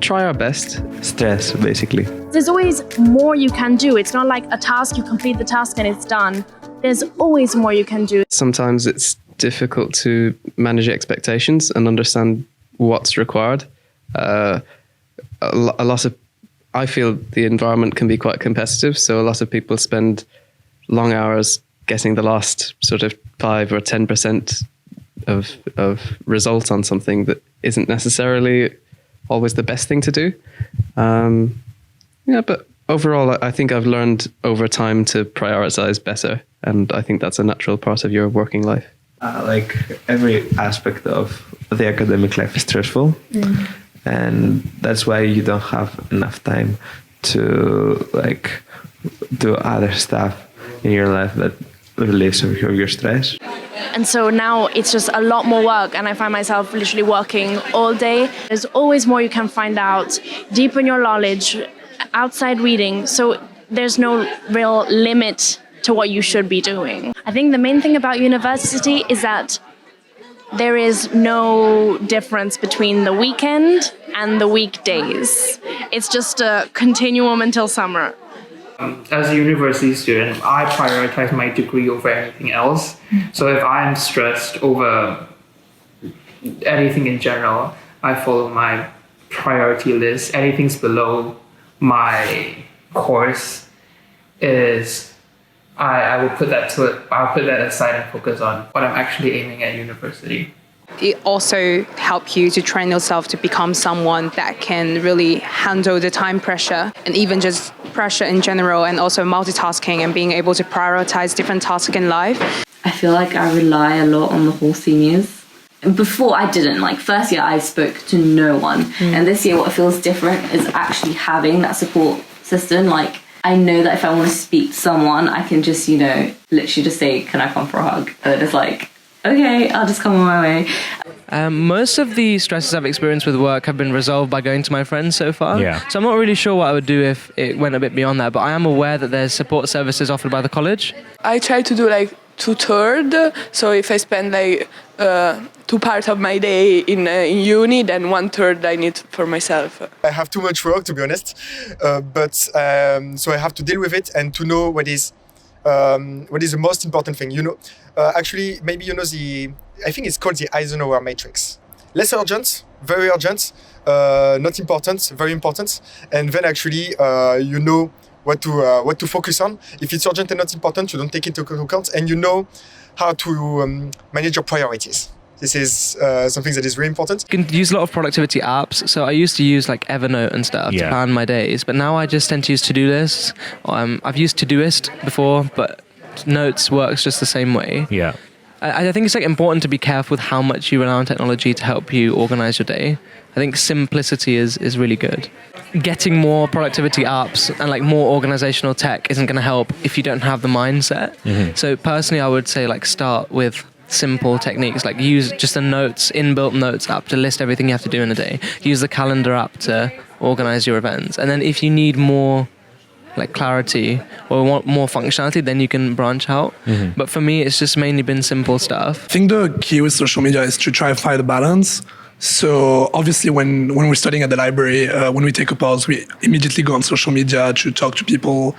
try our best. Stress, basically. There's always more you can do. It's not like a task, you complete the task and it's done. There's always more you can do. Sometimes it's difficult to manage expectations and understand what's required. A lot of, I feel the environment can be quite competitive, so a lot of people spend long hours getting the last sort of 5 or 10% of result on something that isn't necessarily always the best thing to do. But overall, I think I've learned over time to prioritize better, and I think that's a natural part of your working life. Like every aspect of the academic life is stressful, and that's why you don't have enough time to like do other stuff in your life that relieves your stress. And so now it's just a lot more work, and I find myself literally working all day. There's always more you can find out, deepen your knowledge, outside reading. So there's no real limit to what you should be doing. I think the main thing about university is that there is no difference between the weekend and the weekdays. It's just a continuum until summer. As a university student, I prioritize my degree over anything else. So if I'm stressed over anything in general, I follow my priority list. Anything's below my course is I will put that I'll put that aside and focus on what I'm actually aiming at university. It also helps you to train yourself to become someone that can really handle the time pressure and even just pressure in general, and also multitasking and being able to prioritize different tasks in life. I feel like I rely a lot on the whole seniors. Before I didn't, like first year I spoke to no one. And this year what feels different is actually having that support system. Like I know that if I want to speak to someone, I can just, literally just say, can I come for a hug? And it's like, okay, I'll just come on my way. Most of the stresses I've experienced with work have been resolved by going to my friends so far. Yeah. So I'm not really sure what I would do if it went a bit beyond that, but I am aware that there's support services offered by the college. I try to do like 2/3. So if I spend like 2 parts of my day in uni, then 1/3 I need for myself. I have too much work, to be honest, but so I have to deal with it and to know what is the most important thing. Actually, maybe I think it's called the Eisenhower matrix. Less urgent, very urgent, not important, very important, and then actually you know what to focus on. If it's urgent and not important, you don't take it into account, and you know how to manage your priorities. This is something that is really important. You can use a lot of productivity apps. So I used to use like Evernote and stuff to plan my days, but now I just tend to use to-do lists. I've used Todoist before, but Notes works just the same way. Yeah. I think it's like important to be careful with how much you rely on technology to help you organize your day. I think simplicity is really good. Getting more productivity apps and like more organizational tech isn't going to help if you don't have the mindset. So personally, I would say like start with simple techniques, like use just a inbuilt notes app to list everything you have to do in a day. Use the calendar app to organize your events. And then if you need more like clarity or want more functionality, then you can branch out. But for me, it's just mainly been simple stuff. I think the key with social media is to try and find a balance. So obviously when we're studying at the library, when we take a pause, we immediately go on social media to talk to people,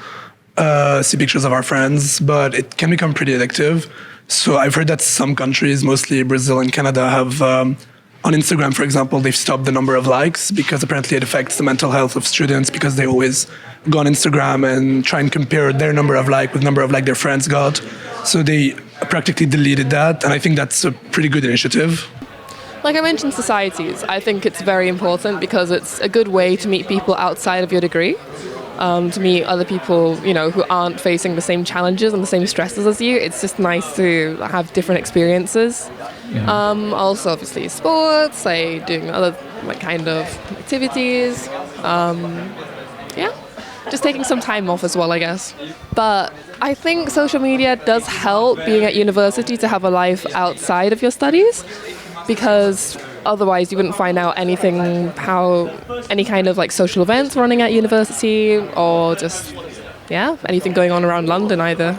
see pictures of our friends, but it can become pretty addictive. So I've heard that some countries, mostly Brazil and Canada, have on Instagram, for example, they've stopped the number of likes because apparently it affects the mental health of students, because they always go on Instagram and try and compare their number of likes with number of likes their friends got. So they practically deleted that, and I think that's a pretty good initiative. Like I mentioned, societies. I think it's very important because it's a good way to meet people outside of your degree. To meet other people, who aren't facing the same challenges and the same stresses as you. It's just nice to have different experiences. Also, obviously, sports, like doing other kind of activities. Just taking some time off as well, I guess. But I think social media does help being at university to have a life outside of your studies, because otherwise you wouldn't find out any kind of like social events running at university, or just anything going on around London either.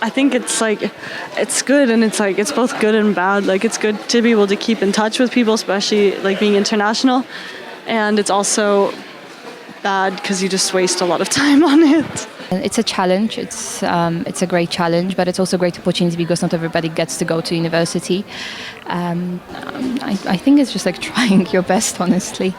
I think it's good, and it's both good and bad. Like it's good to be able to keep in touch with people, especially like being international. and it's also bad because you just waste a lot of time on it. It's a challenge. It's a great challenge, but it's also a great opportunity because not everybody gets to go to university. I think it's just like trying your best, honestly.